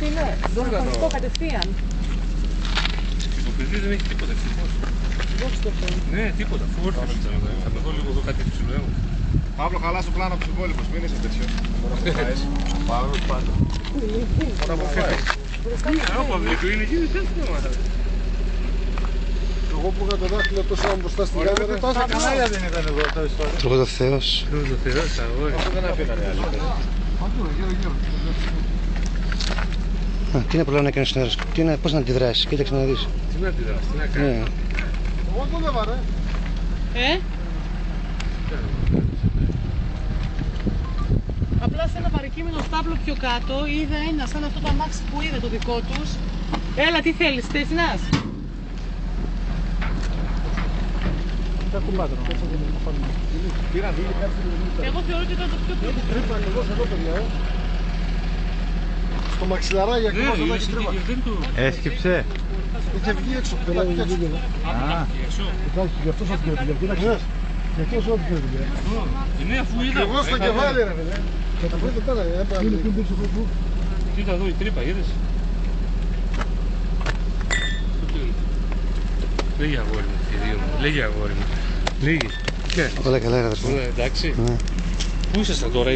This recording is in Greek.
τι είναι, δορυφορικό κατευθείαν. Το παιδί δεν έχει τίποτα, ευτυχώς. Ναι, τίποτα, φόρτος ήταν. Θα με δω λίγο εδώ κάτι ψηλό έχω. Παύλο, χαλάς το πλάνο από τους υπόλοιπους, μην είσαι τέτοιο. Παύλος πάντα. Ωραία μου φάει. Ο Παυλίκο είναι εκεί, δεν θυμάμαι. Εγώ που είχα το δάχτυλο τόσο μπροστά στην κάμερα. Τόσα κανάλια δεν ήταν εδώ τα ιστορία. Λόγω του Θεός. Λόγω του Θεός, αγόρι. Αυτό δεν αφήνανε άλλοι. Γύρω. Τι είναι προλάβει να κάνει στον αέρα, πώς να αντιδράσει, κοίταξε να δεις. Τι να αντιδράσει, τι να κάνει. Εγώ το δεν βαρέ. Απλά σε ένα παρικείμενο στάβλο πιο κάτω είδα ένα σαν αυτό το αμάξι που είδε το δικό τους. Έλα, τι θέλεις, τεχνάς. Τα κουμπάτρα. Εγώ θεωρώ ότι ήταν το πιο πρώτο. Τρύπα ακριβώς εδώ, παιδιά. Στο μαξιλαράκι ακριβώς εδώ έχει τρύπα. Έσκυψε. Είχε βγει έξω. Πελάγει για βίντεο. Κοιτάξτε, γι' αυτό σας πήρε. Κοίταξε. Γι' αυτό σας πήρε. Ναι, αφού είδα. Εγώ στο κεφάλι ρε παιδιά. Και το βρείτε τώρα. Κοίτα εδώ η τρύπα, είδες. Λέγε αγόρι μου, θηρίο μου. Λέγε αγόρι μου. Λέγε. Όλα καλά, ρε αδερφέ. Εντάξει. Ναι. Πού ήσασταν τώρα,